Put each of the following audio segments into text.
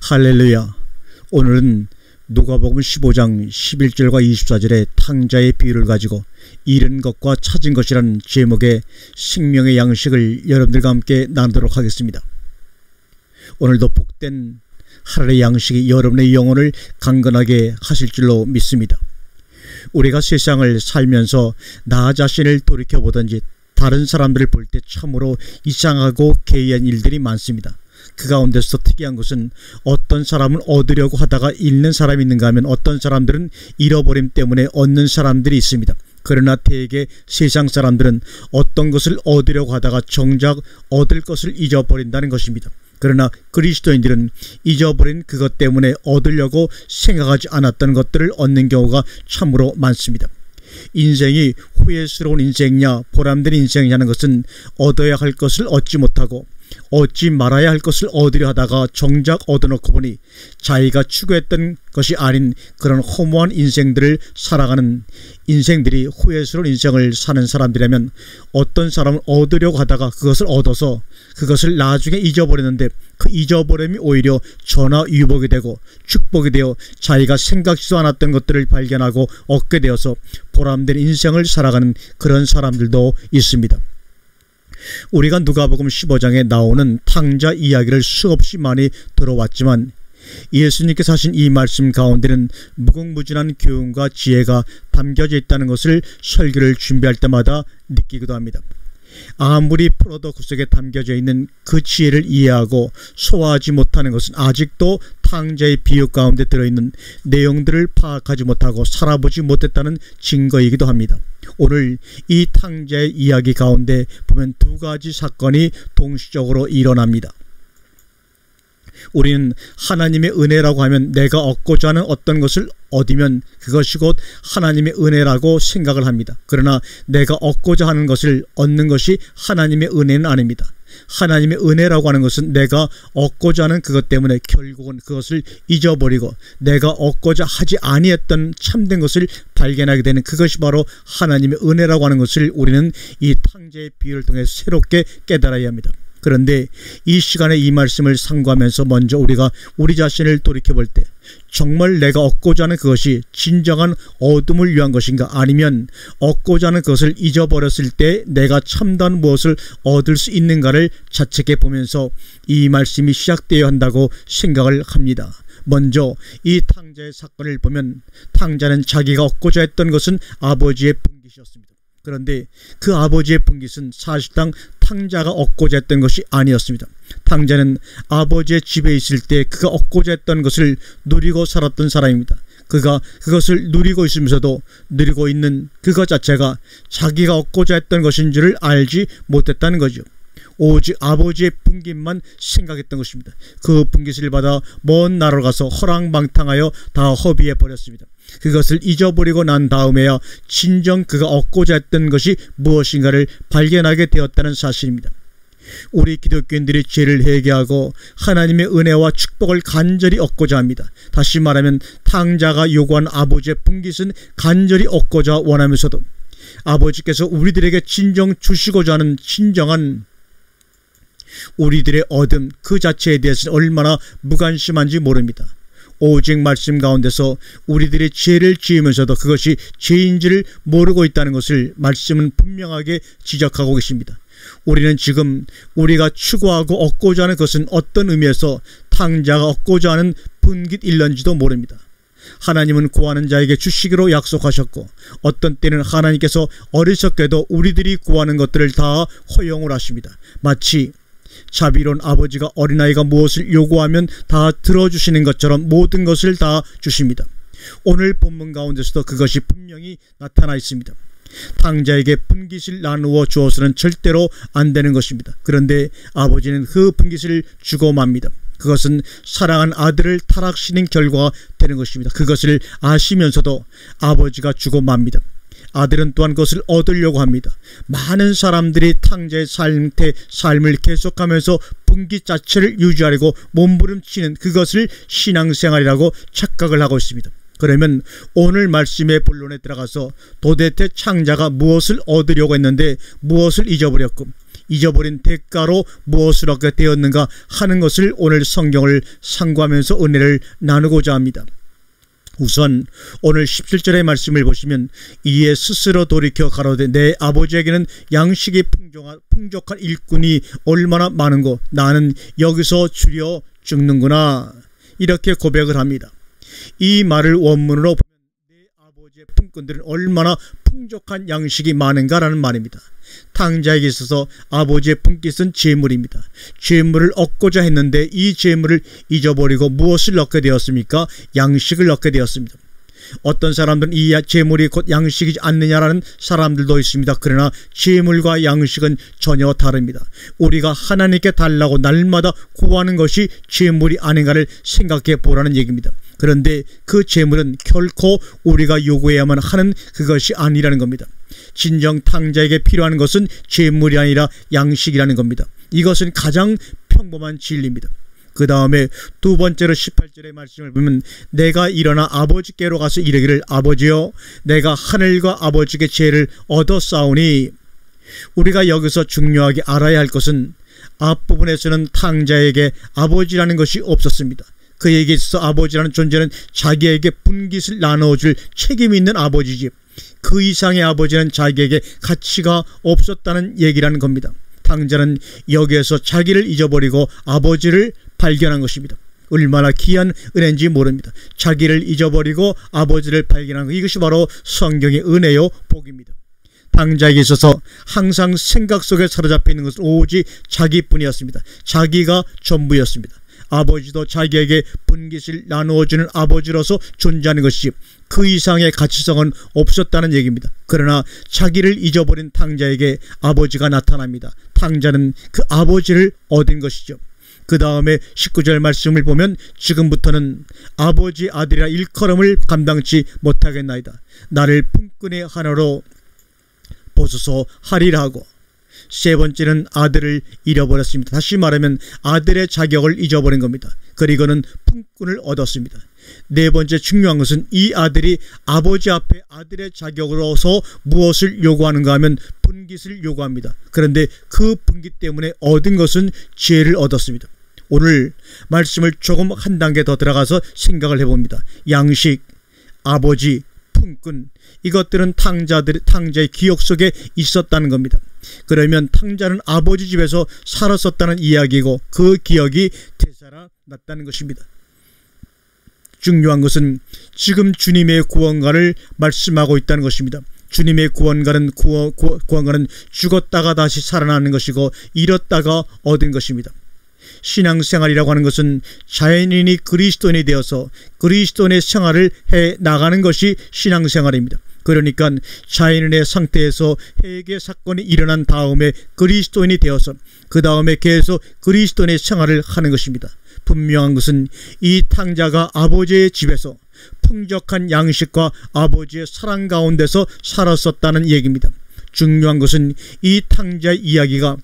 할렐루야. 오늘은 누가복음 15장 11절과 24절의 탕자의 비유를 가지고 잃은 것과 찾은 것이라는 제목의 생명의 양식을 여러분들과 함께 나누도록 하겠습니다. 오늘도 복된 하늘의 양식이 여러분의 영혼을 강건하게 하실 줄로 믿습니다. 우리가 세상을 살면서 나 자신을 돌이켜보든지 다른 사람들을 볼 때 참으로 이상하고 괴이한 일들이 많습니다. 그 가운데서 특이한 것은 어떤 사람은 얻으려고 하다가 잃는 사람이 있는가 하면 어떤 사람들은 잃어버림 때문에 얻는 사람들이 있습니다. 그러나 대개 세상 사람들은 어떤 것을 얻으려고 하다가 정작 얻을 것을 잊어버린다는 것입니다. 그러나 그리스도인들은 잊어버린 그것 때문에 얻으려고 생각하지 않았던 것들을 얻는 경우가 참으로 많습니다. 인생이 후회스러운 인생이냐 보람된 인생이냐는 것은 얻어야 할 것을 얻지 못하고 얻지 말아야 할 것을 얻으려 하다가 정작 얻어놓고 보니 자기가 추구했던 것이 아닌 그런 허무한 인생들을 살아가는 인생들이 후회스러운 인생을 사는 사람들이라면, 어떤 사람은 얻으려고 하다가 그것을 얻어서 그것을 나중에 잊어버렸는데 그 잊어버림이 오히려 전화위복이 되고 축복이 되어 자기가 생각지도 않았던 것들을 발견하고 얻게 되어서 보람된 인생을 살아가는 그런 사람들도 있습니다. 우리가 누가복음 15장에 나오는 탕자 이야기를 수없이 많이 들어왔지만 예수님께서 하신 이 말씀 가운데는 무궁무진한 교훈과 지혜가 담겨져 있다는 것을 설교를 준비할 때마다 느끼기도 합니다. 아무리 풀어도 그 속에 담겨져 있는 그 지혜를 이해하고 소화하지 못하는 것은 아직도 탕자의 비유 가운데 들어있는 내용들을 파악하지 못하고 살아보지 못했다는 증거이기도 합니다. 오늘 이 탕자의 이야기 가운데 보면 두 가지 사건이 동시적으로 일어납니다. 우리는 하나님의 은혜라고 하면 내가 얻고자 하는 어떤 것을 얻으면 그것이 곧 하나님의 은혜라고 생각을 합니다. 그러나 내가 얻고자 하는 것을 얻는 것이 하나님의 은혜는 아닙니다. 하나님의 은혜라고 하는 것은 내가 얻고자 하는 그것 때문에 결국은 그것을 잊어버리고 내가 얻고자 하지 아니했던 참된 것을 발견하게 되는 그것이 바로 하나님의 은혜라고 하는 것을 우리는 이 탕자의 비유를 통해서 새롭게 깨달아야 합니다. 그런데 이 시간에 이 말씀을 상고하면서 먼저 우리가 우리 자신을 돌이켜볼 때 정말 내가 얻고자 하는 그것이 진정한 얻음을 위한 것인가, 아니면 얻고자 하는 것을 잊어버렸을 때 내가 참다운 무엇을 얻을 수 있는가를 자책해 보면서 이 말씀이 시작되어야 한다고 생각을 합니다. 먼저 이 탕자의 사건을 보면 탕자는 자기가 얻고자 했던 것은 아버지의 분깃이었습니다. 그런데 그 아버지의 분깃은 사실상 탕자가 얻고자 했던 것이 아니었습니다. 탕자는 아버지의 집에 있을 때 그가 얻고자 했던 것을 누리고 살았던 사람입니다. 그가 그것을 누리고 있으면서도 누리고 있는 그것 자체가 자기가 얻고자 했던 것인 줄을 알지 못했다는 거죠. 오직 아버지의 분깃만 생각했던 것입니다. 그 분깃을 받아 먼 나라로 가서 허랑방탕하여 다 허비해 버렸습니다. 그것을 잊어버리고 난 다음에야 진정 그가 얻고자 했던 것이 무엇인가를 발견하게 되었다는 사실입니다. 우리 기독교인들이 죄를 회개하고 하나님의 은혜와 축복을 간절히 얻고자 합니다. 다시 말하면 탕자가 요구한 아버지의 분깃은 간절히 얻고자 원하면서도 아버지께서 우리들에게 진정 주시고자 하는 진정한 우리들의 얻음 그 자체에 대해서는 얼마나 무관심한지 모릅니다. 오직 말씀 가운데서 우리들의 죄를 지으면서도 그것이 죄인지를 모르고 있다는 것을 말씀은 분명하게 지적하고 계십니다. 우리는 지금 우리가 추구하고 얻고자 하는 것은 어떤 의미에서 탕자가 얻고자 하는 분깃일런지도 모릅니다. 하나님은 구하는 자에게 주시기로 약속하셨고 어떤 때는 하나님께서 어리석게도 우리들이 구하는 것들을 다 허용을 하십니다. 마치 자비로운 아버지가 어린아이가 무엇을 요구하면 다 들어주시는 것처럼 모든 것을 다 주십니다. 오늘 본문 가운데서도 그것이 분명히 나타나 있습니다. 탕자에게 분깃을 나누어 주어서는 절대로 안 되는 것입니다. 그런데 아버지는 그 분깃을 주고 맙니다. 그것은 사랑한 아들을 타락시킨 결과가 되는 것입니다. 그것을 아시면서도 아버지가 주고 맙니다. 아들은 또한 그것을 얻으려고 합니다. 많은 사람들이 탕자의 삶을 계속하면서 분깃 자체를 유지하려고 몸부림치는 그것을 신앙생활이라고 착각을 하고 있습니다. 그러면 오늘 말씀의 본론에 들어가서 도대체 탕자가 무엇을 얻으려고 했는데 무엇을 잊어버렸고 잊어버린 대가로 무엇을 얻게 되었는가 하는 것을 오늘 성경을 상고하면서 은혜를 나누고자 합니다. 우선 오늘 17절의 말씀을 보시면 이에 스스로 돌이켜 가로되 내 아버지에게는 양식이 풍족한 일꾼이 얼마나 많은고 나는 여기서 줄여 죽는구나, 이렇게 고백을 합니다. 이 말을 원문으로 보면 내 아버지의 품꾼들은 얼마나 풍족한 양식이 많은가라는 말입니다. 탕자에게 있어서 아버지의 품깃은 재물입니다. 재물을 얻고자 했는데 이 재물을 잊어버리고 무엇을 얻게 되었습니까? 양식을 얻게 되었습니다. 어떤 사람들은 이 재물이 곧 양식이지 않느냐라는 사람들도 있습니다. 그러나 재물과 양식은 전혀 다릅니다. 우리가 하나님께 달라고 날마다 구하는 것이 재물이 아닌가를 생각해 보라는 얘기입니다. 그런데 그 재물은 결코 우리가 요구해야만 하는 그것이 아니라는 겁니다. 진정 탕자에게 필요한 것은 재물이 아니라 양식이라는 겁니다. 이것은 가장 평범한 진리입니다. 그 다음에 두 번째로 18절의 말씀을 보면 내가 일어나 아버지께로 가서 이르기를 아버지여 내가 하늘과 아버지께 죄를 얻었사오니, 우리가 여기서 중요하게 알아야 할 것은 앞부분에서는 탕자에게 아버지라는 것이 없었습니다. 그에게 있어서 아버지라는 존재는 자기에게 분깃을 나눠줄 책임이 있는 아버지지 그 이상의 아버지는 자기에게 가치가 없었다는 얘기라는 겁니다. 탕자는 여기에서 자기를 잊어버리고 아버지를 발견한 것입니다. 얼마나 귀한 은혜인지 모릅니다. 자기를 잊어버리고 아버지를 발견한 것, 이것이 바로 성경의 은혜요 복입니다. 탕자에게 있어서 항상 생각 속에 사로잡혀 있는 것은 오직 자기뿐이었습니다. 자기가 전부였습니다. 아버지도 자기에게 분깃을 나누어주는 아버지로서 존재하는 것이 그 이상의 가치성은 없었다는 얘기입니다. 그러나 자기를 잊어버린 탕자에게 아버지가 나타납니다. 탕자는 그 아버지를 얻은 것이죠. 그 다음에 19절 말씀을 보면 지금부터는 아버지 아들이라 일컬음을 감당치 못하겠나이다. 나를 품꾼의 하나로 보소서 하리라 하고, 세 번째는 아들을 잃어버렸습니다. 다시 말하면 아들의 자격을 잊어버린 겁니다. 그리고는 품꾼을 얻었습니다. 네 번째 중요한 것은 이 아들이 아버지 앞에 아들의 자격으로서 무엇을 요구하는가 하면 분깃을 요구합니다. 그런데 그 분깃 때문에 얻은 것은 죄를 얻었습니다. 오늘 말씀을 조금 한 단계 더 들어가서 생각을 해봅니다. 양식, 아버지, 품꾼, 이것들은 탕자의 기억 속에 있었다는 겁니다. 그러면 탕자는 아버지 집에서 살았었다는 이야기고 그 기억이 되살아났다는 것입니다. 중요한 것은 지금 주님의 구원가를 말씀하고 있다는 것입니다. 주님의 구원가는 죽었다가 다시 살아나는 것이고 잃었다가 얻은 것입니다. 신앙생활이라고 하는 것은 자연인이 그리스도인이 되어서 그리스도인의 생활을 해 나가는 것이 신앙생활입니다. 그러니까 자연인의 상태에서 회개 사건이 일어난 다음에 그리스도인이 되어서 그 다음에 계속 그리스도인의 생활을 하는 것입니다. 분명한 것은 이 탕자가 아버지의 집에서 풍족한 양식과 아버지의 사랑 가운데서 살았었다는 얘기입니다. 중요한 것은 이 탕자의 이야기가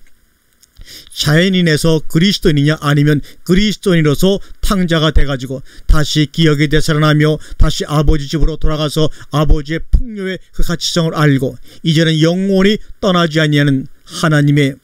자연인에서 그리스도인이냐 아니면 그리스도인으로서 탕자가 돼가지고 다시 기억이 되살아나며 다시 아버지 집으로 돌아가서 아버지의 풍요의 그 가치성을 알고 이제는 영원히 떠나지 아니하는 하나님의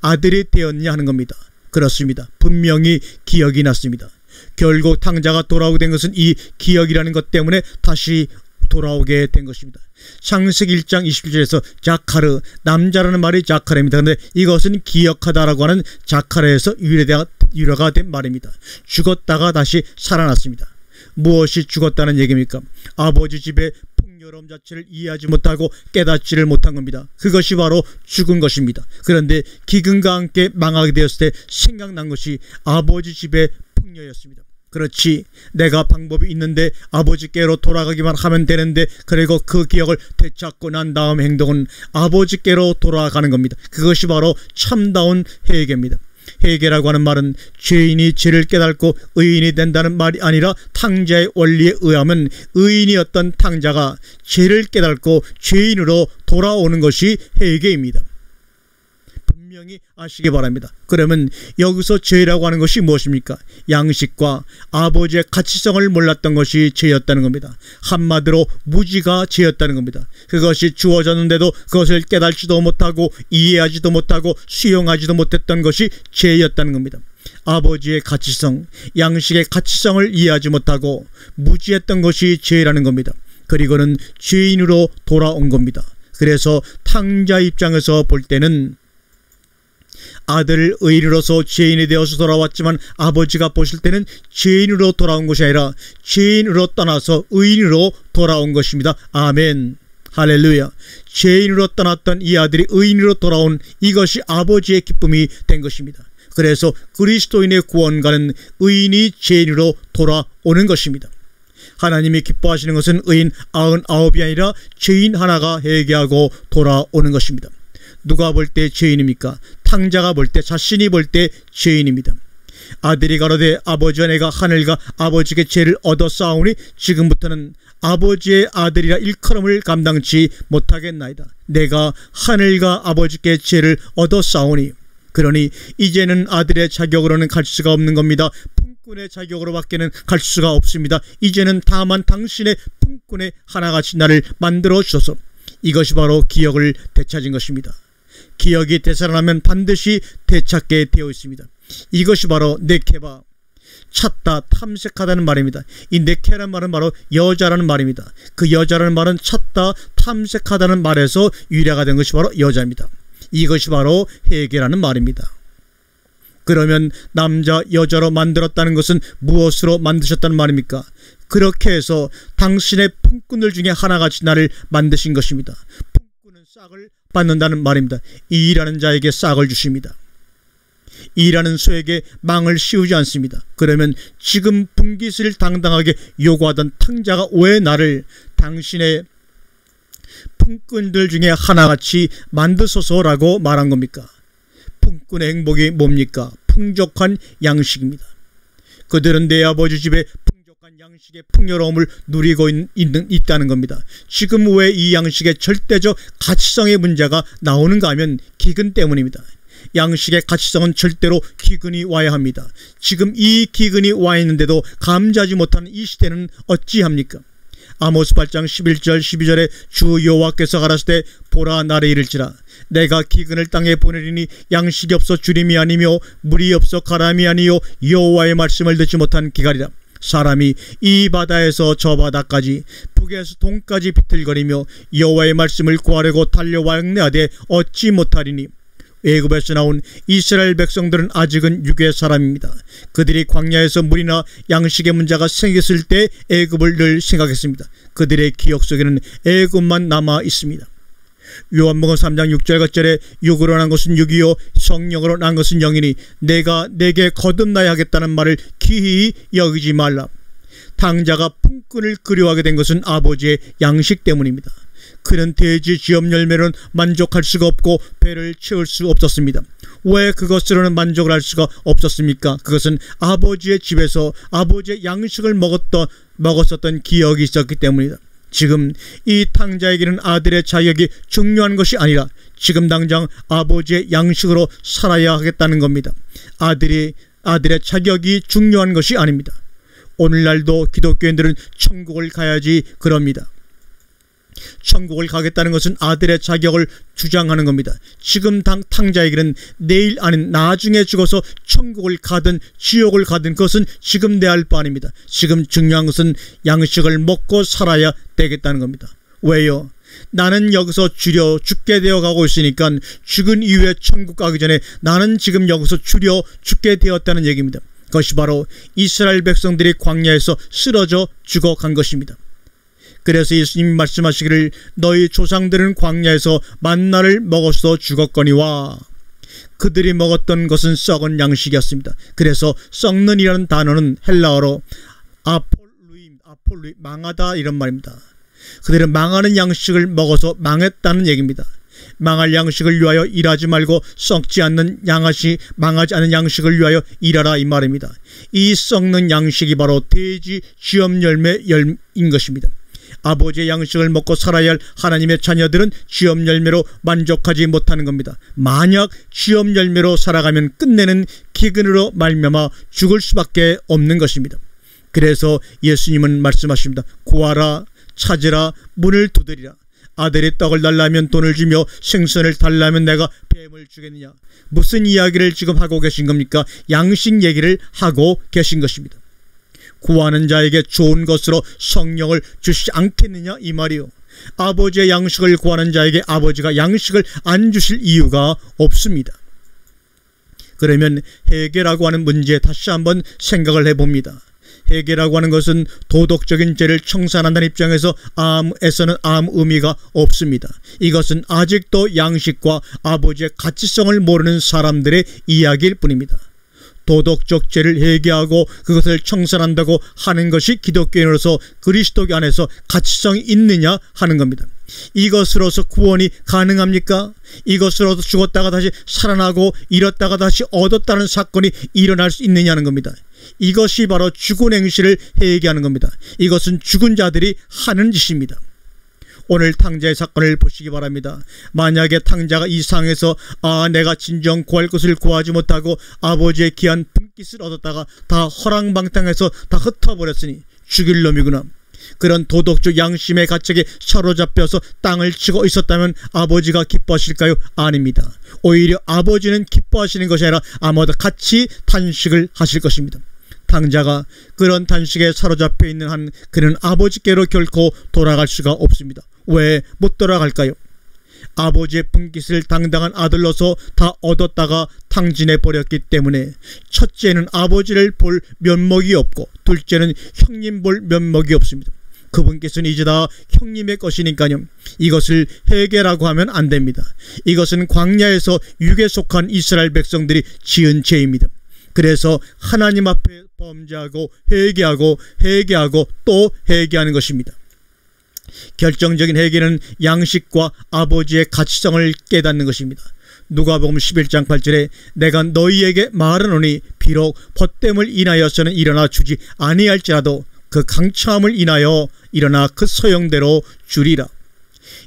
아들이 되었냐 하는 겁니다. 그렇습니다. 분명히 기억이 났습니다. 결국 탕자가 돌아오게 된 것은 이 기억이라는 것 때문에 다시 돌아오게 된 것입니다. 창세기 1장 27절에서 자카르, 남자라는 말이 자카르입니다. 그런데 이것은 기억하다라고 하는 자카르에서 유래가 된 말입니다. 죽었다가 다시 살아났습니다. 무엇이 죽었다는 얘기입니까? 아버지 집의 풍요로움 자체를 이해하지 못하고 깨닫지를 못한 겁니다. 그것이 바로 죽은 것입니다. 그런데 기근과 함께 망하게 되었을 때 생각난 것이 아버지 집의 풍요였습니다. 그렇지, 내가 방법이 있는데 아버지께로 돌아가기만 하면 되는데, 그리고 그 기억을 되찾고 난 다음 행동은 아버지께로 돌아가는 겁니다. 그것이 바로 참다운 회개입니다. 회개라고 하는 말은 죄인이 죄를 깨닫고 의인이 된다는 말이 아니라 탕자의 원리에 의하면 의인이었던 탕자가 죄를 깨닫고 죄인으로 돌아오는 것이 회개입니다. 분명히 아시기 바랍니다. 그러면 여기서 죄라고 하는 것이 무엇입니까? 양식과 아버지의 가치성을 몰랐던 것이 죄였다는 겁니다. 한마디로 무지가 죄였다는 겁니다. 그것이 주어졌는데도 그것을 깨달지도 못하고 이해하지도 못하고 수용하지도 못했던 것이 죄였다는 겁니다. 아버지의 가치성, 양식의 가치성을 이해하지 못하고 무지했던 것이 죄라는 겁니다. 그리고는 죄인으로 돌아온 겁니다. 그래서 탕자 입장에서 볼 때는 아들 의인으로서 죄인이 되어서 돌아왔지만 아버지가 보실 때는 죄인으로 돌아온 것이 아니라 죄인으로 떠나서 의인으로 돌아온 것입니다. 아멘. 할렐루야. 죄인으로 떠났던 이 아들이 의인으로 돌아온 이것이 아버지의 기쁨이 된 것입니다. 그래서 그리스도인의 구원과는 의인이 죄인으로 돌아오는 것입니다. 하나님이 기뻐하시는 것은 의인 99이 아니라 죄인 하나가 회개하고 돌아오는 것입니다. 누가 볼 때 죄인입니까? 탕자가 볼 때, 자신이 볼 때 죄인입니다. 아들이 가로되 아버지와 내가 하늘과 아버지께 죄를 얻어 싸우니 지금부터는 아버지의 아들이라 일컬음을 감당치 못하겠나이다. 내가 하늘과 아버지께 죄를 얻어 싸우니, 그러니 이제는 아들의 자격으로는 갈 수가 없는 겁니다. 품꾼의 자격으로 밖에는 갈 수가 없습니다. 이제는 다만 당신의 품꾼의 하나같이 나를 만들어 주소서. 이것이 바로 기억을 되찾은 것입니다. 기억이 되살아나면 반드시 되찾게 되어 있습니다. 이것이 바로 네케바, 찾다, 탐색하다는 말입니다. 이 네케라는 말은 바로 여자라는 말입니다. 그 여자라는 말은 찾다, 탐색하다는 말에서 유래가 된 것이 바로 여자입니다. 이것이 바로 회개라는 말입니다. 그러면 남자 여자로 만들었다는 것은 무엇으로 만드셨다는 말입니까? 그렇게 해서 당신의 품꾼들 중에 하나같이 나를 만드신 것입니다. 품꾼은 싹을 받는다는 말입니다. 이 일하는 자에게 싹을 주십니다. 일하는 소에게 망을 씌우지 않습니다. 그러면 지금 분깃을 당당하게 요구하던 탕자가 왜 나를 당신의 품꾼들 중에 하나같이 만드소서라고 말한 겁니까? 품꾼의 행복이 뭡니까? 풍족한 양식입니다. 그들은 내 아버지 집에 풍족한 양식의 풍요로움을 누리고 있다는 겁니다. 지금 왜 이 양식의 절대적 가치성의 문제가 나오는가 하면 기근 때문입니다. 양식의 가치성은 절대로 기근이 와야 합니다. 지금 이 기근이 와 있는데도 감지하지 못하는 이 시대는 어찌합니까? 아모스 8장 11절 12절에 주 여호와께서 가라사대 보라 날에 이를지라 내가 기근을 땅에 보내리니 양식이 없어 주림이 아니며 물이 없어 가람이 아니요 여호와의 말씀을 듣지 못한 기갈이라. 사람이 이 바다에서 저 바다까지 북에서 동까지 비틀거리며 여호와의 말씀을 구하려고 달려왕래하되 얻지 못하리니 애굽에서 나온 이스라엘 백성들은 아직은 육의 사람입니다. 그들이 광야에서 물이나 양식의 문제가 생겼을 때 애굽을 늘 생각했습니다. 그들의 기억 속에는 애굽만 남아 있습니다. 요한복음 3장 6절 겉절에 육으로 난 것은 육이요 성령으로 난 것은 영이니 내가 내게 거듭나야 하겠다는 말을 기히 여기지 말라. 탕자가 품꾼을 그리워하게 된 것은 아버지의 양식 때문입니다. 그는 돼지 쥐업 열매로는 만족할 수가 없고 배를 채울 수 없었습니다. 왜 그것으로는 만족을 할 수가 없었습니까? 그것은 아버지의 집에서 아버지의 양식을 먹었었던 기억이 있었기 때문이다. 지금 이 탕자에게는 아들의 자격이 중요한 것이 아니라 지금 당장 아버지의 양식으로 살아야 하겠다는 겁니다. 아들의 자격이 중요한 것이 아닙니다. 오늘날도 기독교인들은 천국을 가야지 그럽니다. 천국을 가겠다는 것은 아들의 자격을 주장하는 겁니다. 지금 탕자에게는 내일 아닌 나중에 죽어서 천국을 가든 지옥을 가든 그것은 지금 내 할 바 아닙니다. 지금 중요한 것은 양식을 먹고 살아야 되겠다는 겁니다. 왜요? 나는 여기서 죽게 되어 가고 있으니까 죽은 이후에 천국 가기 전에 나는 지금 여기서 죽게 되었다는 얘기입니다. 그것이 바로 이스라엘 백성들이 광야에서 쓰러져 죽어간 것입니다. 그래서 예수님이 말씀하시기를 너희 조상들은 광야에서 만나를 먹어서 죽었거니와 그들이 먹었던 것은 썩은 양식이었습니다. 그래서 썩는이라는 단어는 헬라어로 아폴루이 망하다 이런 말입니다. 그들은 망하는 양식을 먹어서 망했다는 얘기입니다. 망할 양식을 위하여 일하지 말고 썩지 않는 망하지 않은 양식을 위하여 일하라 이 말입니다. 이 썩는 양식이 바로 돼지 쥐업 열매인 것입니다. 아버지의 양식을 먹고 살아야 할 하나님의 자녀들은 지업 열매로 만족하지 못하는 겁니다. 만약 지업 열매로 살아가면 끝내는 기근으로 말미암아 죽을 수밖에 없는 것입니다. 그래서 예수님은 말씀하십니다. 구하라, 찾으라, 문을 두드리라. 아들이 떡을 달라면 돈을 주며 생선을 달라면 내가 뱀을 주겠느냐. 무슨 이야기를 지금 하고 계신 겁니까? 양식 얘기를 하고 계신 것입니다. 구하는 자에게 좋은 것으로 성령을 주시지 않겠느냐 이 말이요. 아버지의 양식을 구하는 자에게 아버지가 양식을 안 주실 이유가 없습니다. 그러면 회개라고 하는 문제에 다시 한번 생각을 해봅니다. 회개라고 하는 것은 도덕적인 죄를 청산한다는 입장에서 에서는 아무 의미가 없습니다. 이것은 아직도 양식과 아버지의 가치성을 모르는 사람들의 이야기일 뿐입니다. 도덕적 죄를 회개하고 그것을 청산한다고 하는 것이 기독교인으로서 그리스도 안에서 가치성이 있느냐 하는 겁니다. 이것으로서 구원이 가능합니까? 이것으로서 죽었다가 다시 살아나고 잃었다가 다시 얻었다는 사건이 일어날 수 있느냐는 겁니다. 이것이 바로 죽은 행실을 회개하는 겁니다. 이것은 죽은 자들이 하는 짓입니다. 오늘 탕자의 사건을 보시기 바랍니다. 만약에 탕자가 이 상에서 내가 진정 구할 것을 구하지 못하고 아버지의 귀한 분깃을 얻었다가 다 허랑방탕해서 다 흩어버렸으니 죽일 놈이구나. 그런 도덕적 양심의 가책에 사로잡혀서 땅을 치고 있었다면 아버지가 기뻐하실까요? 아닙니다. 오히려 아버지는 기뻐하시는 것이 아니라 아마도 같이 탄식을 하실 것입니다. 탕자가 그런 탄식에 사로잡혀 있는 한 그는 아버지께로 결코 돌아갈 수가 없습니다. 왜 못 돌아갈까요? 아버지의 분깃을 당당한 아들로서 다 얻었다가 탕진해 버렸기 때문에 첫째는 아버지를 볼 면목이 없고 둘째는 형님 볼 면목이 없습니다. 그 분깃은 이제 다 형님의 것이니까요. 이것을 회개라고 하면 안 됩니다. 이것은 광야에서 육에 속한 이스라엘 백성들이 지은 죄입니다. 그래서 하나님 앞에 범죄하고 회개하고 또 회개하는 것입니다. 결정적인 회개는 양식과 아버지의 가치성을 깨닫는 것입니다. 누가복음 11장 8절에 내가 너희에게 말하노니 비록 벗됨을 인하여서는 일어나 주지 아니할지라도 그 강차함을 인하여 일어나 그 소용대로 주리라.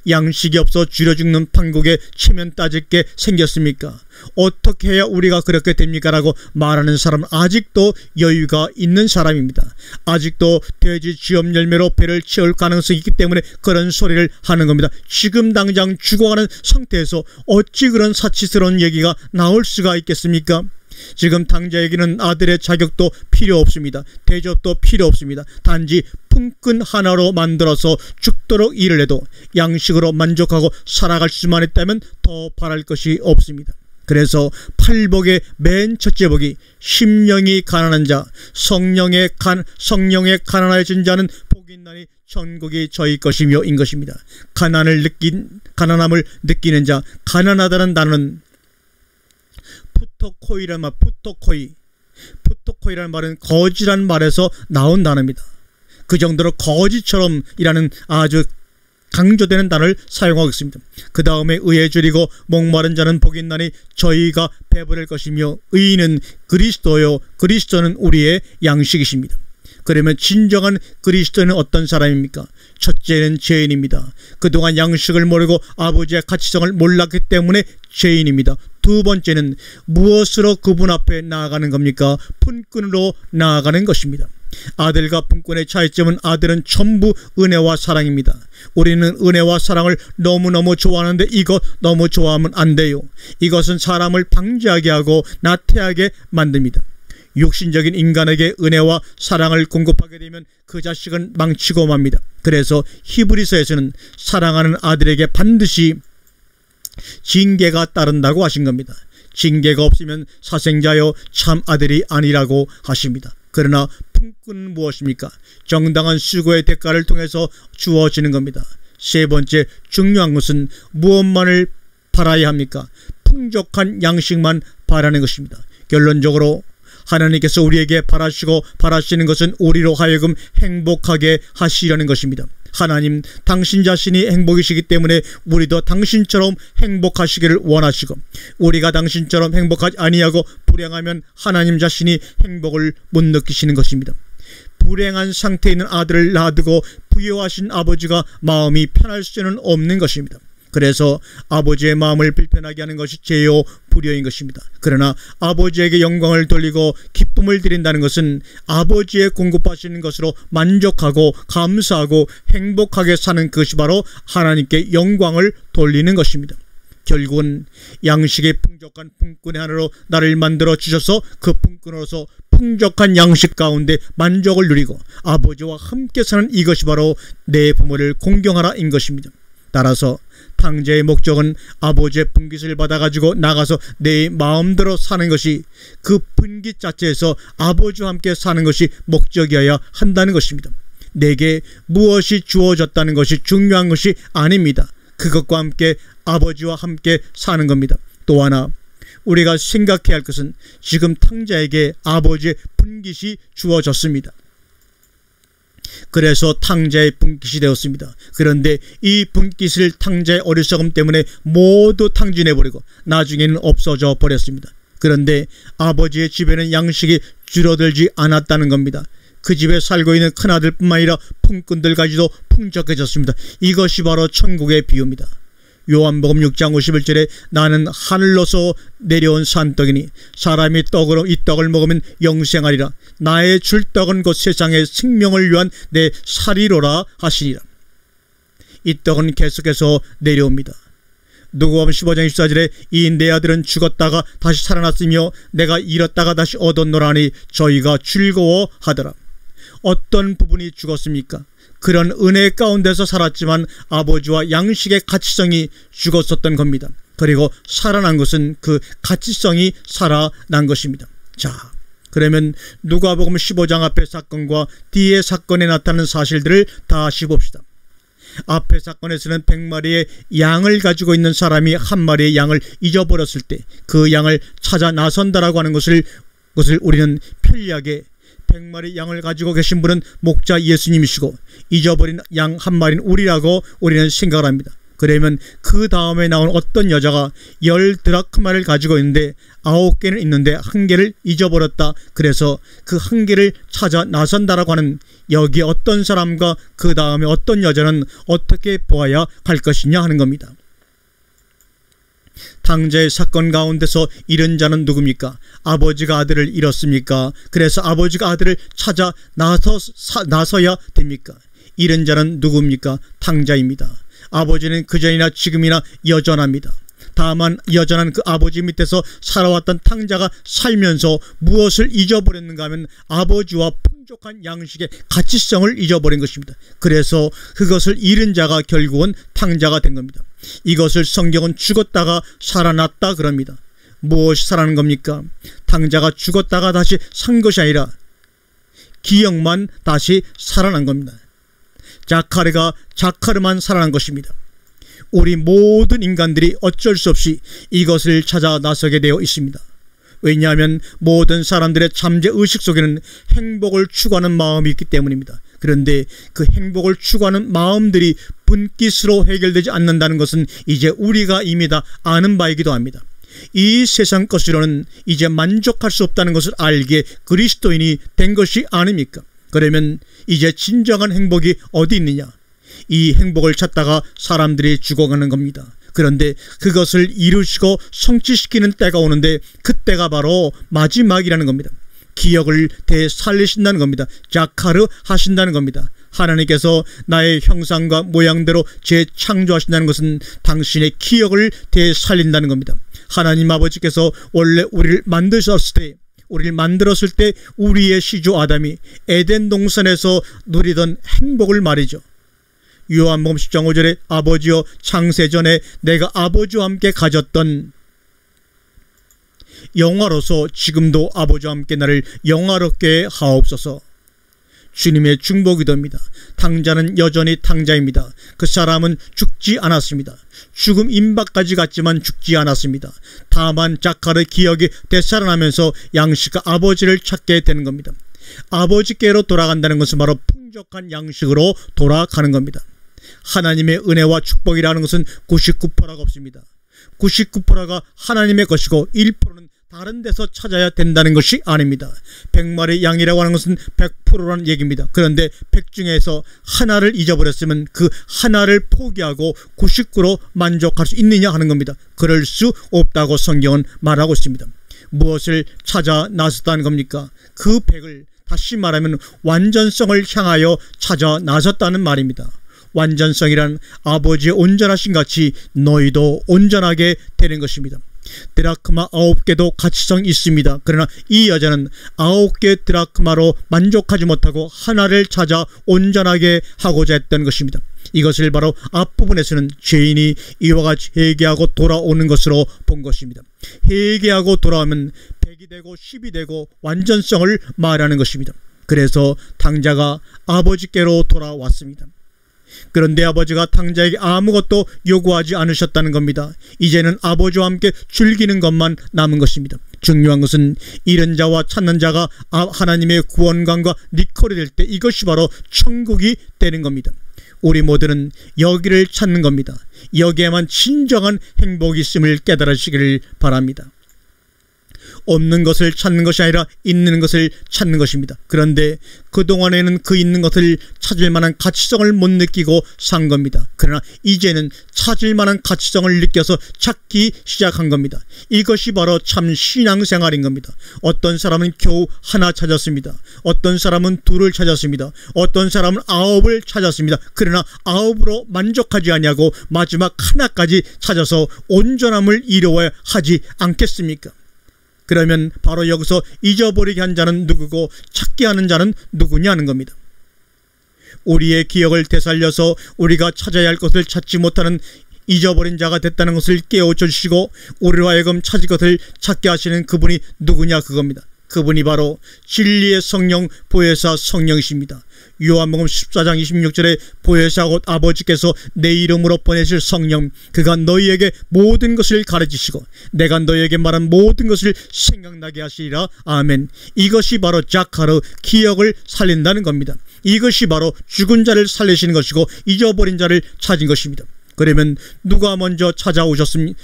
양식이 없어 줄여 죽는 판국에 체면 따질 게 생겼습니까? 어떻게 해야 우리가 그렇게 됩니까? 라고 말하는 사람은 아직도 여유가 있는 사람입니다. 아직도 돼지 쥐업 열매로 배를 채울 가능성이 있기 때문에 그런 소리를 하는 겁니다. 지금 당장 죽어가는 상태에서 어찌 그런 사치스러운 얘기가 나올 수가 있겠습니까? 지금 탕자에게는 아들의 자격도 필요 없습니다. 대접도 필요 없습니다. 단지 품꾼 하나로 만들어서 죽도록 일을 해도 양식으로 만족하고 살아갈 수만 있다면 더 바랄 것이 없습니다. 그래서 팔복의 맨 첫째 복이 심령이 가난한 자, 성령에 가난해진 자는 복이 있나니 천국이 저희 것이며 인 것입니다. 가난함을 느끼는 자, 가난하다는 단어는 푸토코이라는 말은 거지란 말에서 나온 단어입니다. 그 정도로 거지처럼 이라는 아주 강조되는 단어를 사용하고 있습니다. 그 다음에 의에 줄이고 목마른 자는 복이 있나니 저희가 배부를 것이며 의인은 그리스도요 그리스도는 우리의 양식이십니다. 그러면 진정한 그리스도는 어떤 사람입니까? 첫째는 죄인입니다. 그동안 양식을 모르고 아버지의 가치성을 몰랐기 때문에 죄인입니다. 두 번째는 무엇으로 그분 앞에 나아가는 겁니까? 품꾼으로 나아가는 것입니다. 아들과 품꾼의 차이점은 아들은 전부 은혜와 사랑입니다. 우리는 은혜와 사랑을 너무너무 좋아하는데 이거 너무 좋아하면 안 돼요. 이것은 사람을 방지하게 하고 나태하게 만듭니다. 육신적인 인간에게 은혜와 사랑을 공급하게 되면 그 자식은 망치고 맙니다. 그래서 히브리서에서는 사랑하는 아들에게 반드시 징계가 따른다고 하신 겁니다. 징계가 없으면 사생자여 참 아들이 아니라고 하십니다. 그러나 품꾼은 무엇입니까? 정당한 수고의 대가를 통해서 주어지는 겁니다. 세 번째 중요한 것은 무엇만을 바라야 합니까? 풍족한 양식만 바라는 것입니다. 결론적으로 하나님께서 우리에게 바라시는 것은 우리로 하여금 행복하게 하시려는 것입니다. 하나님 당신 자신이 행복이시기 때문에 우리도 당신처럼 행복하시기를 원하시고, 우리가 당신처럼 행복하지 아니하고 불행하면 하나님 자신이 행복을 못 느끼시는 것입니다. 불행한 상태에 있는 아들을 놔두고 부여하신 아버지가 마음이 편할 수는 없는 것입니다. 그래서 아버지의 마음을 불편하게 하는 것이 죄요 불효인 것입니다. 그러나 아버지에게 영광을 돌리고 기쁨을 드린다는 것은 아버지의 공급하시는 것으로 만족하고 감사하고 행복하게 사는 것이 바로 하나님께 영광을 돌리는 것입니다. 결국은 양식의 풍족한 품꾼의 하나로 나를 만들어 주셔서 그 품꾼으로서 풍족한 양식 가운데 만족을 누리고 아버지와 함께 사는 이것이 바로 내 부모를 공경하라인 것입니다. 따라서 탕자의 목적은 아버지의 분깃을 받아가지고 나가서 내 마음대로 사는 것이, 그 분깃 자체에서 아버지와 함께 사는 것이 목적이어야 한다는 것입니다. 내게 무엇이 주어졌다는 것이 중요한 것이 아닙니다. 그것과 함께 아버지와 함께 사는 겁니다. 또 하나 우리가 생각해야 할 것은 지금 탕자에게 아버지의 분깃이 주어졌습니다. 그래서 탕자의 분깃이 되었습니다. 그런데 이 분깃을 탕자의 어리석음 때문에 모두 탕진해버리고 나중에는 없어져 버렸습니다. 그런데 아버지의 집에는 양식이 줄어들지 않았다는 겁니다. 그 집에 살고 있는 큰아들뿐만 아니라 품꾼들까지도 풍족해졌습니다. 이것이 바로 천국의 비유입니다. 요한복음 6장 51절에 나는 하늘로서 내려온 산떡이니 사람이 이 떡을 먹으면 영생하리라. 나의 줄 떡은 곧 세상의 생명을 위한 내 살이로라 하시니라. 이 떡은 계속해서 내려옵니다. 누가복음 15장 24절에 이 내 아들은 죽었다가 다시 살아났으며 내가 잃었다가 다시 얻었노라니 저희가 즐거워하더라. 어떤 부분이 죽었습니까? 그런 은혜 가운데서 살았지만 아버지와 양식의 가치성이 죽었었던 겁니다. 그리고 살아난 것은 그 가치성이 살아난 것입니다. 자, 그러면 누가복음 15장 앞의 사건과 뒤의 사건에 나타나는 사실들을 다시 봅시다. 앞의 사건에서는 100마리의 양을 가지고 있는 사람이 한 마리의 양을 잊어버렸을 때 그 양을 찾아 나선다라고 하는 것을 우리는 편리하게 100마리 양을 가지고 계신 분은 목자 예수님이시고 잊어버린 양 한 마리는 우리라고 우리는 생각을 합니다. 그러면 그 다음에 나온 어떤 여자가 10드라크마를 가지고 있는데 9개는 있는데 1개를 잊어버렸다. 그래서 그 1개를 찾아 나선다라고 하는, 여기에 어떤 사람과 그 다음에 어떤 여자는 어떻게 보아야 할 것이냐 하는 겁니다. 탕자의 사건 가운데서 잃은 자는 누굽니까? 아버지가 아들을 잃었습니까? 그래서 아버지가 아들을 찾아 나서야 됩니까? 잃은 자는 누굽니까? 탕자입니다. 아버지는 그전이나 지금이나 여전합니다. 다만 여전한 그 아버지 밑에서 살아왔던 탕자가 살면서 무엇을 잊어버렸는가 하면 아버지와 풍족한 양식의 가치성을 잊어버린 것입니다. 그래서 그것을 잃은 자가 결국은 탕자가 된 겁니다. 이것을 성경은 죽었다가 살아났다 그럽니다. 무엇이 살아난 겁니까? 탕자가 죽었다가 다시 산 것이 아니라 기억만 다시 살아난 겁니다. 자카르만 살아난 것입니다. 우리 모든 인간들이 어쩔 수 없이 이것을 찾아 나서게 되어 있습니다. 왜냐하면 모든 사람들의 잠재의식 속에는 행복을 추구하는 마음이 있기 때문입니다. 그런데 그 행복을 추구하는 마음들이 분깃으로 해결되지 않는다는 것은 이제 우리가 이미 다 아는 바이기도 합니다. 이 세상 것으로는 이제 만족할 수 없다는 것을 알기에 그리스도인이 된 것이 아닙니까? 그러면 이제 진정한 행복이 어디 있느냐? 이 행복을 찾다가 사람들이 죽어가는 겁니다. 그런데 그것을 이루시고 성취시키는 때가 오는데 그때가 바로 마지막이라는 겁니다. 기억을 되살리신다는 겁니다. 자카르 하신다는 겁니다. 하나님께서 나의 형상과 모양대로 재창조하신다는 것은 당신의 기억을 되살린다는 겁니다. 하나님 아버지께서 원래 우리를 만들었을 때 우리의 시조 아담이 에덴 동산에서 누리던 행복을 말이죠. 요한복음 10장 5절에 아버지여 창세전에 내가 아버지와 함께 가졌던 영화로서 지금도 아버지와 함께 나를 영화롭게 하옵소서. 주님의 중보기도입니다. 탕자는 여전히 탕자입니다. 그 사람은 죽지 않았습니다. 죽음 임박까지 갔지만 죽지 않았습니다. 다만 자카르 기억이 되살아나면서 양식과 아버지를 찾게 되는 겁니다. 아버지께로 돌아간다는 것은 바로 풍족한 양식으로 돌아가는 겁니다. 하나님의 은혜와 축복이라는 것은 99%가 없습니다. 99%가 하나님의 것이고 1%는 다른 데서 찾아야 된다는 것이 아닙니다. 100마리 양이라고 하는 것은 100%라는 얘기입니다. 그런데 100 중에서 하나를 잊어버렸으면 그 하나를 포기하고 99로 만족할 수 있느냐 하는 겁니다. 그럴 수 없다고 성경은 말하고 있습니다. 무엇을 찾아 나섰다는 겁니까? 그 100을 다시 말하면 완전성을 향하여 찾아 나섰다는 말입니다. 완전성이란 아버지의 온전하신 같이 너희도 온전하게 되는 것입니다. 드라크마 9개도 가치성이 있습니다. 그러나 이 여자는 9개 드라크마로 만족하지 못하고 하나를 찾아 온전하게 하고자 했던 것입니다. 이것을 바로 앞부분에서는 죄인이 이와 같이 회개하고 돌아오는 것으로 본 것입니다. 회개하고 돌아오면 100이 되고 10이 되고 완전성을 말하는 것입니다. 그래서 탕자가 아버지께로 돌아왔습니다. 그런데 아버지가 탕자에게 아무것도 요구하지 않으셨다는 겁니다. 이제는 아버지와 함께 즐기는 것만 남은 것입니다. 중요한 것은 잃은 자와 찾는 자가 하나님의 구원관과 니콜이 될 때 이것이 바로 천국이 되는 겁니다. 우리 모두는 여기를 찾는 겁니다. 여기에만 진정한 행복이 있음을 깨달으시기를 바랍니다. 없는 것을 찾는 것이 아니라 있는 것을 찾는 것입니다. 그런데 그동안에는 그 있는 것을 찾을 만한 가치성을 못 느끼고 산 겁니다. 그러나 이제는 찾을 만한 가치성을 느껴서 찾기 시작한 겁니다. 이것이 바로 참 신앙생활인 겁니다. 어떤 사람은 겨우 하나 찾았습니다. 어떤 사람은 둘을 찾았습니다. 어떤 사람은 9을 찾았습니다. 그러나 9으로 만족하지 아니하고 마지막 하나까지 찾아서 온전함을 이루어야 하지 않겠습니까? 그러면 바로 여기서 잊어버리게 한 자는 누구고 찾게 하는 자는 누구냐는 겁니다. 우리의 기억을 되살려서 우리가 찾아야 할 것을 찾지 못하는 잊어버린 자가 됐다는 것을 깨우쳐 주시고 우리로 하여금 찾을 것을 찾게 하시는 그분이 누구냐 그겁니다. 그분이 바로 진리의 성령 보혜사 성령이십니다. 요한복음 14장 26절에 보혜사 곧 아버지께서 내 이름으로 보내실 성령, 그가 너희에게 모든 것을 가르치시고 내가 너희에게 말한 모든 것을 생각나게 하시리라. 아멘. 이것이 바로 자카르, 기억을 살린다는 겁니다. 이것이 바로 죽은 자를 살리시는 것이고 잊어버린 자를 찾은 것입니다. 그러면 누가 먼저 찾아오셨습니까?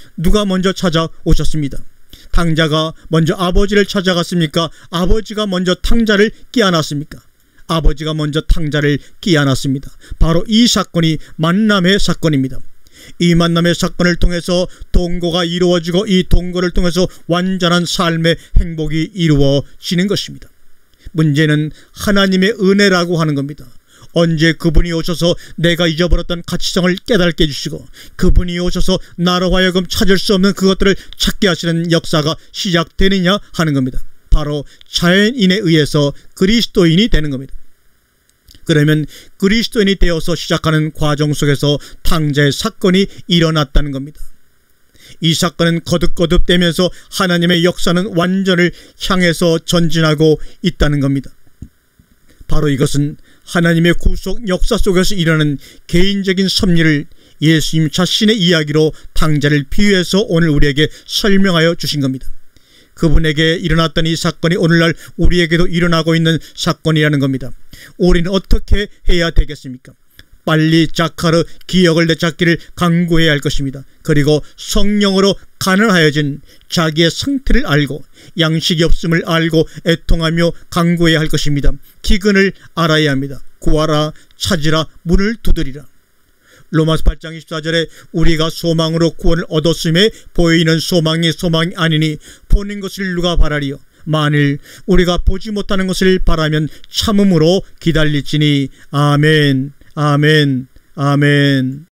탕자가 먼저 아버지를 찾아갔습니까? 아버지가 먼저 탕자를 끼안았습니까? 아버지가 먼저 탕자를 끼안았습니다. 바로 이 사건이 만남의 사건입니다. 이 만남의 사건을 통해서 동거가 이루어지고 이 동거를 통해서 완전한 삶의 행복이 이루어지는 것입니다. 문제는 하나님의 은혜라고 하는 겁니다. 언제 그분이 오셔서 내가 잊어버렸던 가치성을 깨닫게 해주시고 그분이 오셔서 나로 하여금 찾을 수 없는 그것들을 찾게 하시는 역사가 시작되느냐 하는 겁니다. 바로 자연인에 의해서 그리스도인이 되는 겁니다. 그러면 그리스도인이 되어서 시작하는 과정 속에서 탕자의 사건이 일어났다는 겁니다. 이 사건은 거듭거듭되면서 하나님의 역사는 완전을 향해서 전진하고 있다는 겁니다. 바로 이것은 하나님의 구속 역사 속에서 일어나는 개인적인 섭리를 예수님 자신의 이야기로 탕자를 비유해서 오늘 우리에게 설명하여 주신 겁니다. 그분에게 일어났던 이 사건이 오늘날 우리에게도 일어나고 있는 사건이라는 겁니다. 우리는 어떻게 해야 되겠습니까? 빨리 자카르 기억을 되찾기를 간구해야 할 것입니다. 그리고 성령으로 가난하여진 자기의 상태를 알고 양식이 없음을 알고 애통하며 간구해야 할 것입니다. 기근을 알아야 합니다. 구하라, 찾으라, 문을 두드리라. 로마서 8장 24절에 우리가 소망으로 구원을 얻었음에 보이는 소망이 아니니 보는 것을 누가 바라리요. 만일 우리가 보지 못하는 것을 바라면 참음으로 기다릴지니. 아멘, 아멘, 아멘.